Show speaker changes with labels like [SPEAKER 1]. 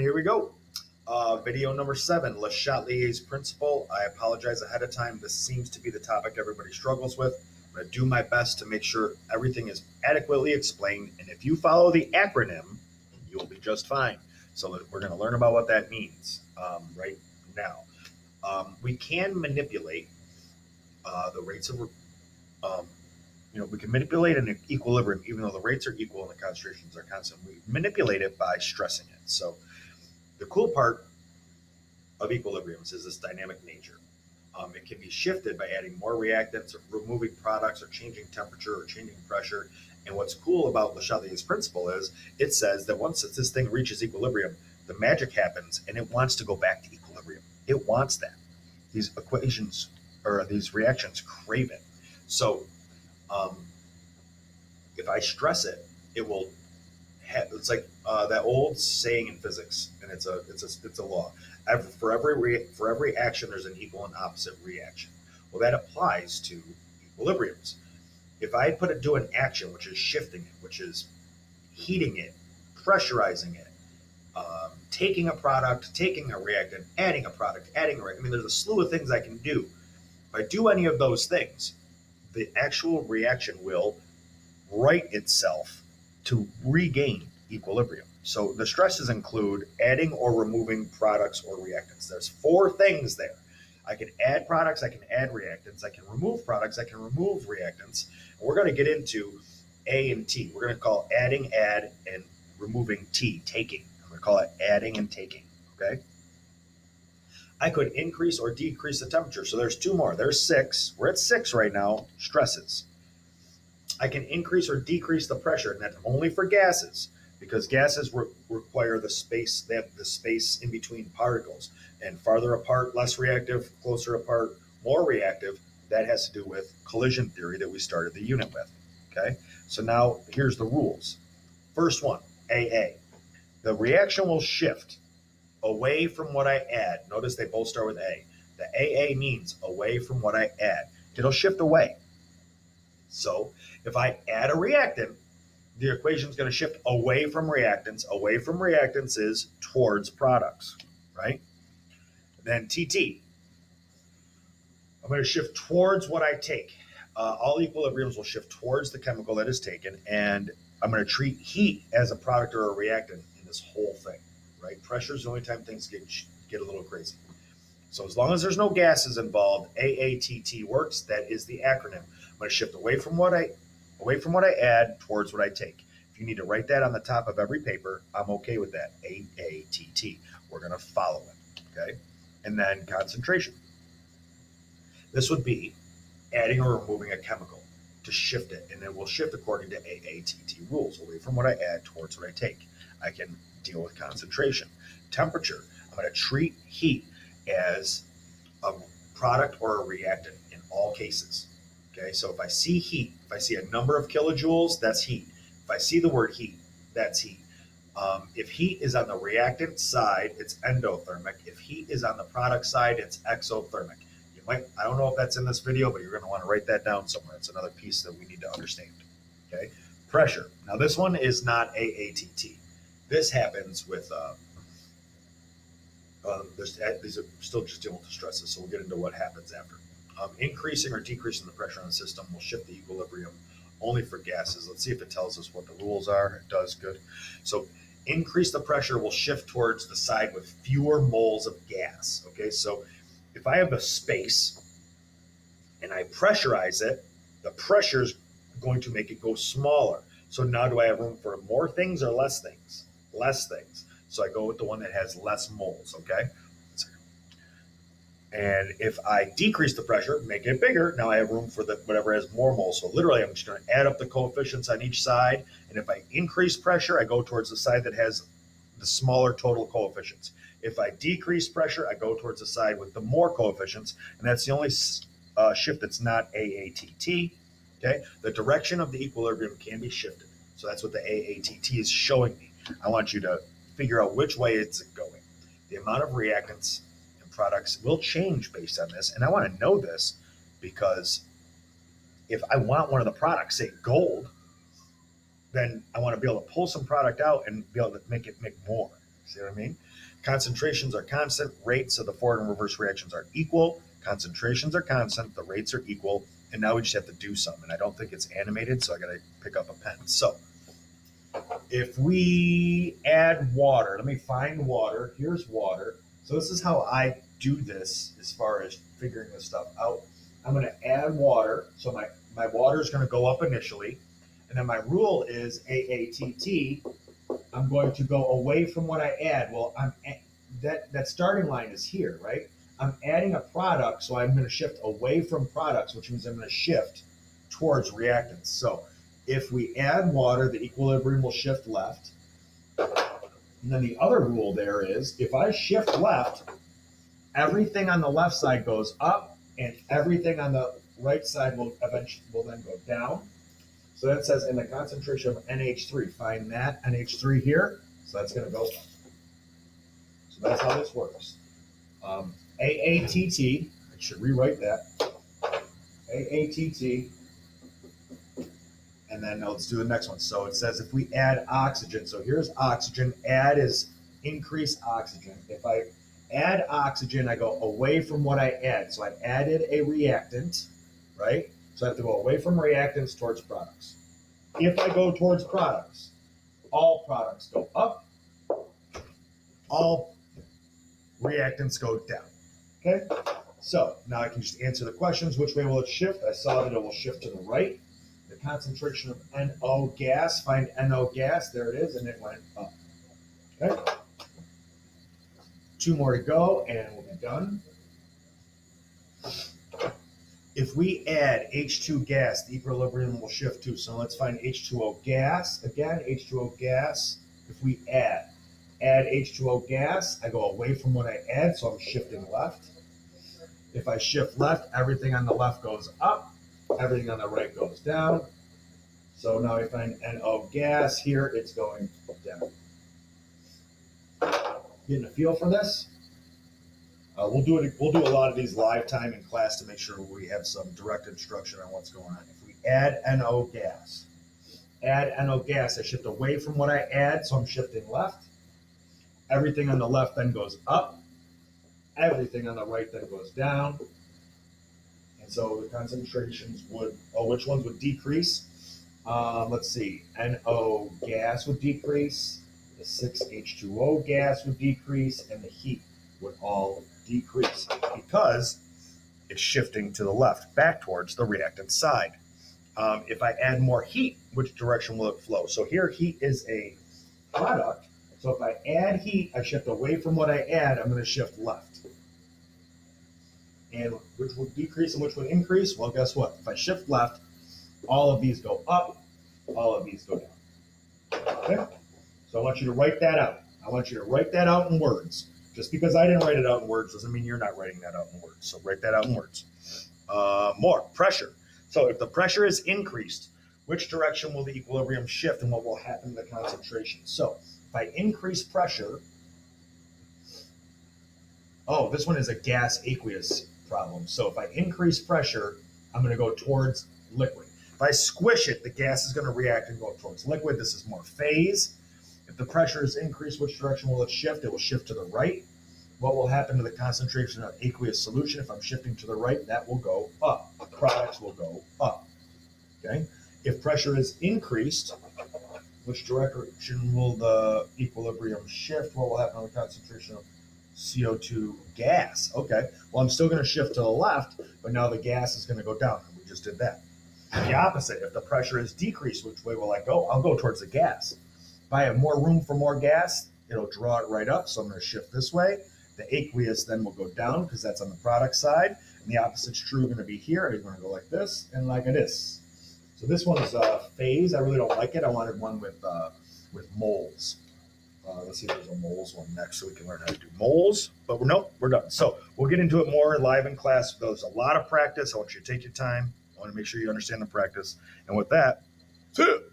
[SPEAKER 1] here we go. Video number 7, Le Chatelier's principle. I apologize ahead of time. This seems to be the topic everybody struggles with. I'm going to do my best to make sure everything is adequately explained. And if you follow the acronym, you'll be just fine. So we're going to learn about what that means right now. We can manipulate the rates of, we can manipulate an equilibrium, even though the rates are equal and the concentrations are constant. We manipulate it by stressing it. So the cool part of equilibriums is this dynamic nature. It can be shifted by adding more reactants or removing products or changing temperature or changing pressure. And what's cool about Le Chatelier's principle is it says that once this thing reaches equilibrium, the magic happens and it wants to go back to equilibrium. It wants that. These equations or these reactions crave it. So if I stress it, it will. It's like that old saying in physics, and it's a law. For every action, there's an equal and opposite reaction. Well, that applies to equilibriums. If I do an action, which is shifting it, which is heating it, pressurizing it, taking a product, taking a reactant, adding a product, adding a reactant. I mean, there's a slew of things I can do. If I do any of those things, the actual reaction will right itself to regain equilibrium. So the stresses include adding or removing products or reactants. There's 4 things there. I can add products, I can add reactants, I can remove products, I can remove reactants. And we're going to get into A and T. We're going to call adding, add, and removing T, taking. I'm going to call it adding and taking, okay? I could increase or decrease the temperature. So there's 2 more. There's 6. We're at 6 right now, stresses. I can increase or decrease the pressure, and that's only for gases, because gases require the space. They have the space in between particles, and farther apart, less reactive, closer apart, more reactive. That has to do with collision theory that we started the unit with. Okay, so now here's the rules. First one, AA. The reaction will shift away from what I add. Notice they both start with A. The AA means away from what I add. It'll shift away. So if I add a reactant, the equation is going to shift away from reactants. Away from reactants is towards products, right? Then TT. I'm going to shift towards what I take. All equilibriums will shift towards the chemical that is taken, and I'm going to treat heat as a product or a reactant in this whole thing, right? Pressure is the only time things get a little crazy. So as long as there's no gases involved, AATT works. That is the acronym. I'm going to shift away from what I add towards what I take. If you need to write that on the top of every paper, I'm okay with that. AATT. We're going to follow it, okay? And then concentration. This would be adding or removing a chemical to shift it, and it will shift according to AATT rules, away from what I add towards what I take. I can deal with concentration. Temperature. I'm going to treat heat as a product or a reactant in all cases. Okay, so if I see heat, if I see a number of kilojoules, that's heat. If I see the word heat, that's heat. If heat is on the reactant side, it's endothermic. If heat is on the product side, it's exothermic. I don't know if that's in this video, but you're going to want to write that down somewhere. It's another piece that we need to understand. Okay, pressure. Now this one is not AATT. This happens with these are still just dealing with the stresses, so we'll get into what happens after. Increasing or decreasing the pressure on the system will shift the equilibrium only for gases. Let's see if it tells us what the rules are. It does, good. So increase the pressure will shift towards the side with fewer moles of gas. Okay, so if I have the space and I pressurize it, the pressure is going to make it go smaller. So now do I have room for more things or less things? Less things. So I go with the one that has less moles, okay? And if I decrease the pressure, make it bigger, now I have room for whatever has more moles. So literally, I'm just going to add up the coefficients on each side. And if I increase pressure, I go towards the side that has the smaller total coefficients. If I decrease pressure, I go towards the side with the more coefficients. And that's the only shift that's not AATT. Okay, the direction of the equilibrium can be shifted. So that's what the AATT is showing me. I want you to figure out which way it's going. The amount of reactants and products will change based on this, and I want to know this because if I want one of the products, say gold, then I want to be able to pull some product out and be able to make it make more. See what I mean? Concentrations are constant. Rates of the forward and reverse reactions are equal. Concentrations are constant. The rates are equal. And now we just have to do something. I don't think it's animated, so I got to pick up a pen. So if we add water, let me find water. Here's water. So this is how I do this as far as figuring this stuff out. I'm going to add water. So my water is going to go up initially. And then my rule is AATT. I'm going to go away from what I add. Well, that starting line is here, right? I'm adding a product, so I'm going to shift away from products, which means I'm going to shift towards reactants. So if we add water, the equilibrium will shift left. And then the other rule there is if I shift left, everything on the left side goes up, and everything on the right side will then go down. So that says in the concentration of NH3, find that NH3 here. So that's going to go up. So that's how this works. AATT, I should rewrite that. AATT. And then let's do the next one. So it says if we add oxygen, so here's oxygen. Add is increase oxygen. If I add oxygen, I go away from what I add. So I added a reactant, right? So I have to go away from reactants towards products. If I go towards products, all products go up, all reactants go down. Okay? So now I can just answer the questions. Which way will it shift? I saw that it will shift to the right. The concentration of NO gas, find NO gas, there it is, and it went up. Okay? 2 more to go, and we'll be done. If we add H2 gas, the equilibrium will shift too. So let's find H2O gas. Again, H2O gas. If we add H2O gas, I go away from what I add, so I'm shifting left. If I shift left, everything on the left goes up, everything on the right goes down. So now I find NO gas here, it's going down. Getting a feel for this? We'll do a lot of these live time in class to make sure we have some direct instruction on what's going on. If we add NO gas, I shift away from what I add, so I'm shifting left. Everything on the left then goes up. Everything on the right then goes down. And so the concentrations which ones would decrease? Let's see, NO gas would decrease, the 6H2O gas would decrease, and the heat would all decrease because it's shifting to the left, back towards the reactant side. If I add more heat, which direction will it flow? So here, heat is a product. So if I add heat, I shift away from what I add, I'm going to shift left. And which will decrease and which would increase? Well, guess what? If I shift left, all of these go up, all of these go down. Okay? So I want you to write that out. I want you to write that out in words. Just because I didn't write it out in words doesn't mean you're not writing that out in words. So write that out in words. More pressure. So if the pressure is increased, which direction will the equilibrium shift and what will happen to the concentration? So if I increase pressure, this one is a gas aqueous problem. So if I increase pressure, I'm going to go towards liquid. If I squish it, the gas is going to react and go towards liquid. This is more phase. If the pressure is increased, which direction will it shift? It will shift to the right. What will happen to the concentration of aqueous solution? If I'm shifting to the right, that will go up. Products will go up. Okay. If pressure is increased, which direction will the equilibrium shift? What will happen to the concentration of CO2 gas? Okay. Well, I'm still going to shift to the left, but now the gas is going to go down. We just did that. The opposite. If the pressure is decreased, which way will I go? I'll go towards the gas. If I have more room for more gas, it'll draw it right up. So I'm going to shift this way. The aqueous then will go down because that's on the product side. And the opposite's true going to be here. It's going to go like this and like this. So this one's phase. I really don't like it. I wanted one with moles. Let's see if there's a moles one next so we can learn how to do moles. But we're done. So we'll get into it more live in class. There's a lot of practice. I want you to take your time. I want to make sure you understand the practice. And with that, see you.